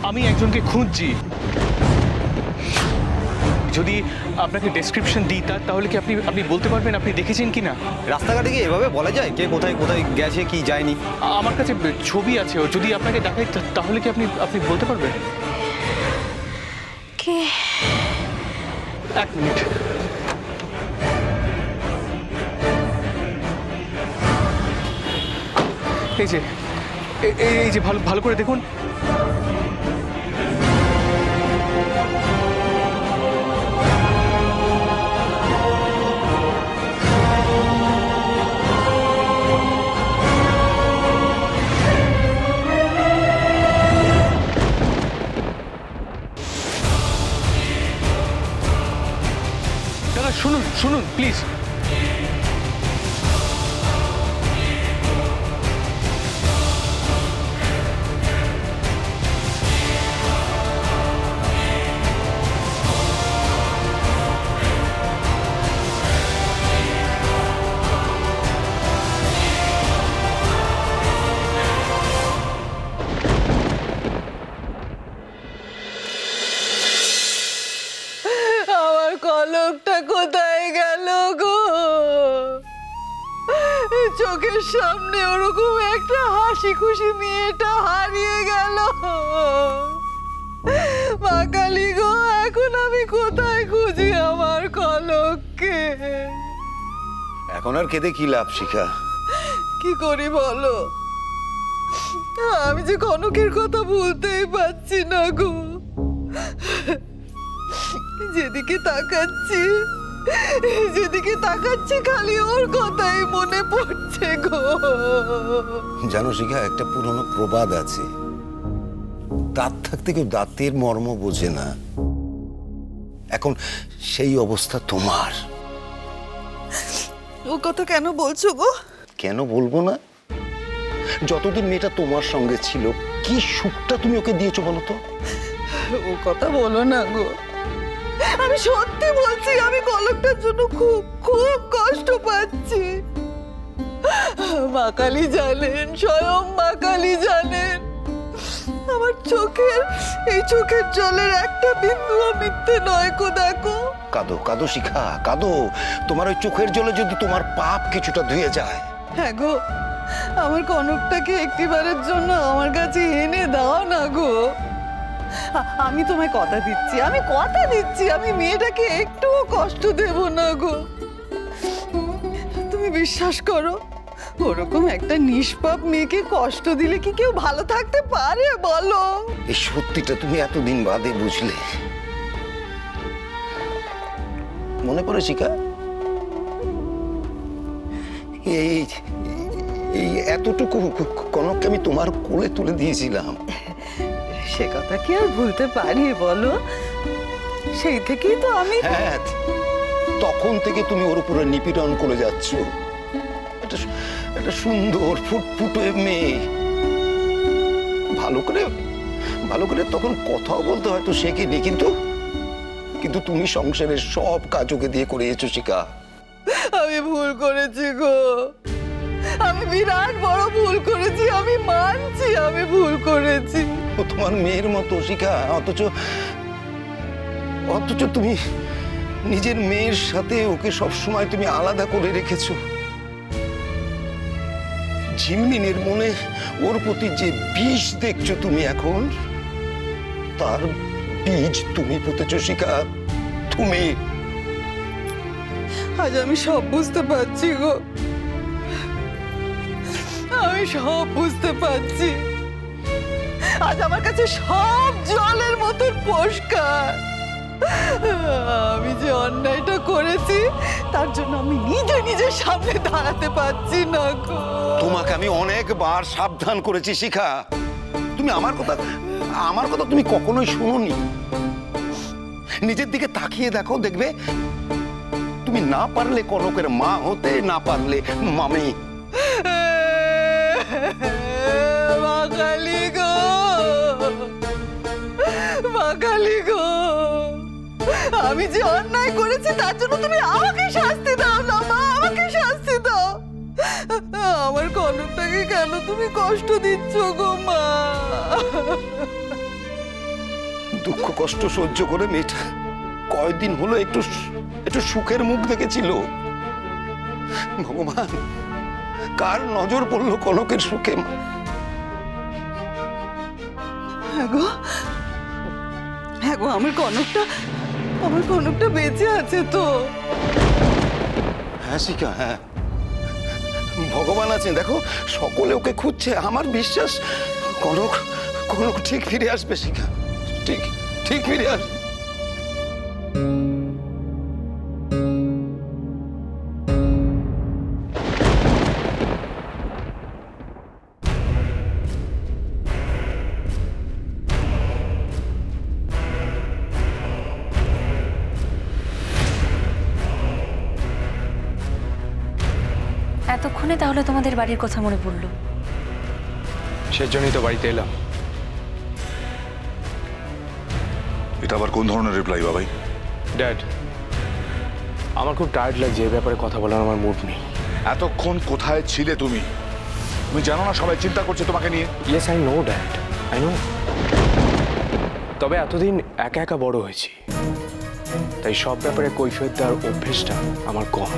আমি একজনকে খুঁজছি। যদি আপনাকে ডেসক্রিপশন দিই তাহলে কি আপনি বলতে পারবেন আপনি দেখেছেন কি না? রাস্তাঘাটে কি এভাবে বলা যায় কে কোথায় কোথায় গেছে কি যায়নি? আমার কাছে ছবি আছে, যদি আপনাকে দেখাই তাহলে কি আপনি বলতে পারবেন? কে? এক মিনিট। এই যে ভালো করে দেখুন। শুনুন প্লিজ। আমার কলকটা কোথায় গেল গো? চোখের সামনে ওরকম একটা হাসি খুশি মেয়েটা হারিয়ে গেল। মা কালী গো, এখন আমি কোথায় খুঁজি আমার কলককে? এখন আর কেঁদে কি লাভ শিখা? কি করি বলো? আমি যে কনকের কথা ভুলতেই পারছি না গো। যেদিকে তাকাচ্ছি খালি ওর কথাই মনে পড়ছে গো। জানো শিখা, একটা পুরনো প্রবাদ আছে, দাঁত থাকতে কেউ দাঁতের মর্ম বোঝে না। এখন সেই অবস্থা তোমার। ও কথা কেন বলছো গো? কেন বলবো না? যতদিন মেয়েটা তোমার সঙ্গে ছিল কি সুখটা তুমি ওকে দিয়েছো বলো তো? ও কথা বলো না গো, আমি সত্যি বলছি, আমি কলকটার জন্য খুব খুব কষ্ট পাচ্ছি। মা কালী জানেন, স্বয়ং মা কালী জানেন, আমার এই চোখের জলের একটা বিন্দুও মিথ্যে নয় গো। দেখো, কাঁদো কাঁদো শিখা, কাঁদো। তোমার ওই চোখের জলে যদি তোমার পাপ কিছুটা ধুয়ে যায়। হ্যাঁ গো, আমার কনকটাকে একটিবারের জন্য আমার কাছে এনে দাও না গো। আমি তোমায় কথা দিচ্ছি, আমি মেয়েটাকে একটুও কষ্ট দেব না গো। তুমি বিশ্বাস করো, ওরকম একটা নিষ্পাপ মেয়েকে কষ্ট দিলে কি কেউ ভালো থাকতে পারে বলো? এই সত্যিটা তুমি এতদিন বাদে বুঝলে। মনে পড়ে শিখা, এই এতটুকু কনককে আমি তোমার কোলে তুলে দিয়েছিলাম। সে কথা কি আর ভুলতে পারি বলো? সেই থেকেই তো আমি। হ্যাঁ, তখন থেকে তুমি ওর উপরে নিপীড়ন করে যাচ্ছ। একটা সুন্দর ফুটফুটে মেয়ে, ভালো করে তখন কথাও বলতে হয়তো শেখেনি, কিন্তু তুমি সংসারের সব কাজ ওকে দিয়ে করিয়েছো শিখা। আমি ভুল করেছি গো, আমি বিরাট বড় ভুল করেছি, আমি মানছি আমি ভুল করেছি। ও তোমার মেয়ের মতো শিখা, অথচ তুমি নিজের মেয়ের সাথে ওকে সবসময় তুমি আলাদা করে রেখেছো। ঝিমনিনের মনে ওর প্রতি যে বিষ দেখছো তুমি এখন, তার বীজ তুমি পুঁতেছো শিখা, তুমি। আজ আমি সব বুঝতে পারছি গো, আমি সব বুঝতে পারছি। আজ আমার কাছে সব জলের মতন পরিষ্কার। আমি যে অন্যায়টা করেছি তার জন্য আমি নিজের সামনে দাঁড়াতে পারছি না গো। তোমাকে আমি অনেকবার সাবধান করেছি শিখা, তুমি আমার কথা তুমি কখনোই শুনোনি। নিজের দিকে তাকিয়ে দেখো, দেখবে তুমি না পারলে কনকের মা হতে, না পারলে মামি। মা কালী গো, আমি যে অন্যায় করেছি তার জন্য তুমি আমাকে শাস্তি দাও না মা, আমাকে শাস্তি দাও। আমার কনকটাকে কেন তুমি কষ্ট দিচ্ছ গো মা? দুঃখ কষ্ট সহ্য করে মেয়েটা কয়দিন হলো একটু একটু সুখের মুখ দেখেছিল। ভগবান, কার নজর পড়লো কনকের সুখে? হ্যাঁ গো, আমার কনকটা বেঁচে আছে তো। হ্যাঁ শিখা, হ্যাঁ ভগবান আছেন, দেখো সকলে ওকে খুঁজছে। আমার বিশ্বাস কনক কনক ঠিক ফিরে আসবে শিখা, ঠিক ঠিক ফিরে আসবে। এতক্ষণে তাহলে তোমাদের বাড়ির কথা মনে পড়লো? সেজন্যই তো বাড়িতে এলাম। এটা আবার কোন ধরনের রিপ্লাই বাবাই? ড্যাড, আমার খুব টায়ার্ড লাগছে, এই ব্যাপারে কথা বলার আমার মুড নেই। এতক্ষণ কোথায় ছিলে তুমি? তুমি জানো না সবাই চিন্তা করছে তোমাকে নিয়ে? Yes I know dad, I know. তবে এতদিন একা একা বড় হয়েছি, তাই সব ব্যাপারে কৈফিয়ত দেওয়ার অভ্যেসটা আমার কম।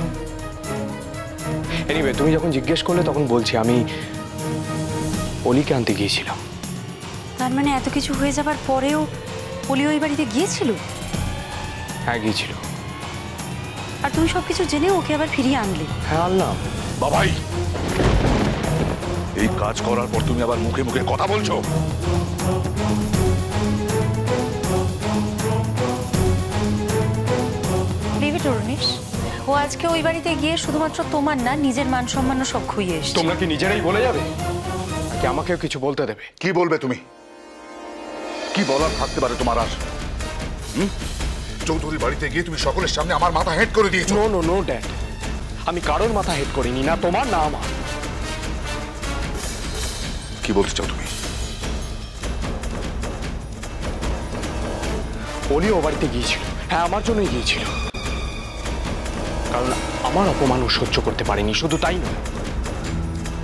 এনিওয়ে, তুমি যখন জিজ্ঞেস করলে তখন বলছি আমি অলিকে আনতে গিয়েছিলাম। তার মানে এত কিছু হয়ে যাবার পরেও অলি ওই বাড়িতে গিয়েছিল? হ্যাঁ, গিয়েছিল। আর তুমি সবকিছু জেনে ওকে আবার ফিরিয়ে আনলে? হ্যাঁ, আনলাম। বাবাই, এই কাজ করার পর তুমি আবার মুখে মুখে কথা বলছো? লিভ ইট অরুণেশ। ও আজকে ওই বাড়িতে গিয়ে শুধুমাত্র তোমার না, নিজের মান সম্মানও সব খুইয়ে এসেছে। তোমরা কি নিজেরাই বলে যাবে নাকি আমাকেও কিছু বলতে দেবে? কি বলবে তুমি? কি বলার থাকতে পারে তোমার? আর চৌধুরী বাড়িতে গিয়ে তুমি সকলের সামনে আমার মাথা হেড করে দিয়েছো। নো নো নো ড্যাড, আমি কারোর মাথা হেড করিনি, না তোমার না আমার। কি বলতে চাও তুমি? অলি ও বাড়িতে গিয়েছিল। হ্যাঁ, আমার জন্যই গিয়েছিল, কারণ আমার অপমান ও সহ্য করতে পারেনি। শুধু তাই নয়,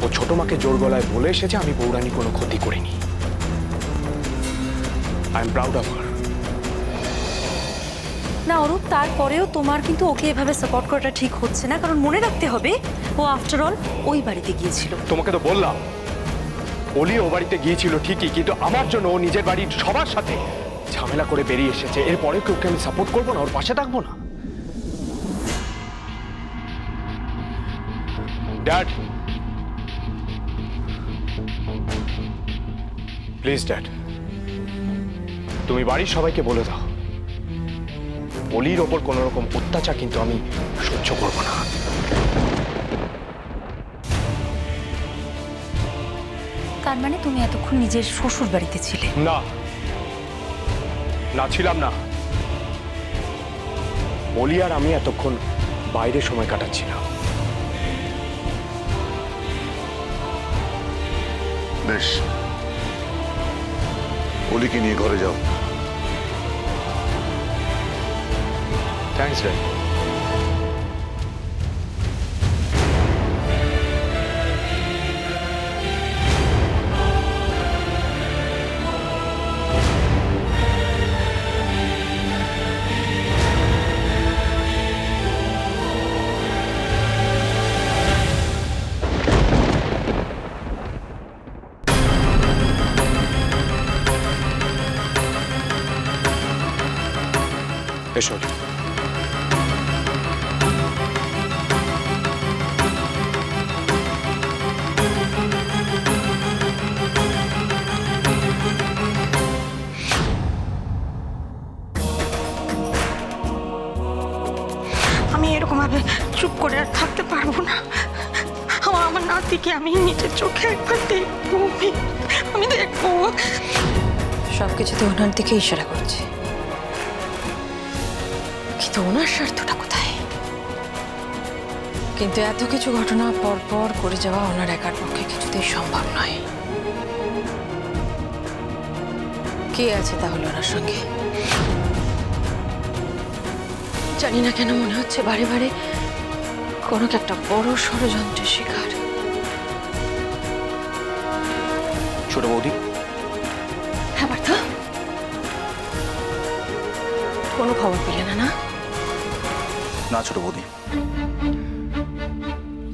ও ছোট মাকে জোর গলায় বলে এসেছে আমি বৌরানী কোনো ক্ষতি করিনি। I am proud of her. না অরূপ, তারপরেও তোমার কিন্তু ওকে এভাবে সাপোর্ট করাটা ঠিক হচ্ছে না, কারণ মনে রাখতে হবে ও আফটার অল ওই বাড়িতে গিয়েছিল। তোমাকে তো বললাম অলি ও বাড়িতে গিয়েছিল ঠিকই, কিন্তু আমার জন্য ও নিজের বাড়ির সবার সাথে ঝামেলা করে বেরিয়ে এসেছে। এরপরে কি ওকে আমি সাপোর্ট করবো না, ওর পাশে থাকবো না? ড্যাড, প্লিজ ড্যাড, তুমি বাড়ির সবাইকে বলে দাও অলির ওপর কোন রকম অত্যাচার কিন্তু আমি সহ্য করব না। তার মানে তুমি এতক্ষণ নিজের শ্বশুর বাড়িতে ছিলে? না, না ছিলাম না। অলি আর আমি এতক্ষণ বাইরে সময় কাটাচ্ছিলাম। বেশ, অলিকে নিয়ে ঘরে যাও। Thanks dad. এসো। আমি এরকম ভাবে চুপ করে আর থাকতে পারবো না। আমার নাতিকে আমি নিজের চোখে একবার দেখবো, আমি দেখবো। সবকিছুতে ওনার দিকে ইশারা করছে, কিন্তু ওনার স্বার্থটা কোথায়? কিন্তু এত কিছু ঘটনা পর পর করে যাওয়া ওনার একার পক্ষে কিছুতেই সম্ভব নয়। কে আছে তাহলে ওনার সঙ্গে? জানি না কেন মনে হচ্ছে বারে বারে কোনো একটা বড় ষড়যন্ত্রের শিকার। ছোট বৌদি, হ্যাঁ পার্থ, কোনো খবর পেলে না? না ছোট বৌদি,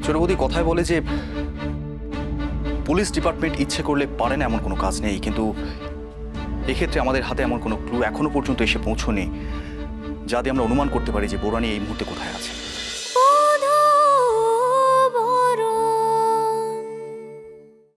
ছোট বৌদি কথায় বলে যে পুলিশ ডিপার্টমেন্ট ইচ্ছে করলে পারে না এমন কোনো কাজ নেই, কিন্তু এক্ষেত্রে আমাদের হাতে এমন কোনো ক্লু এখনো পর্যন্ত এসে পৌঁছয়নি যা দিয়ে আমরা অনুমান করতে পারি যে বোরানি এই মুহূর্তে কোথায় আছে।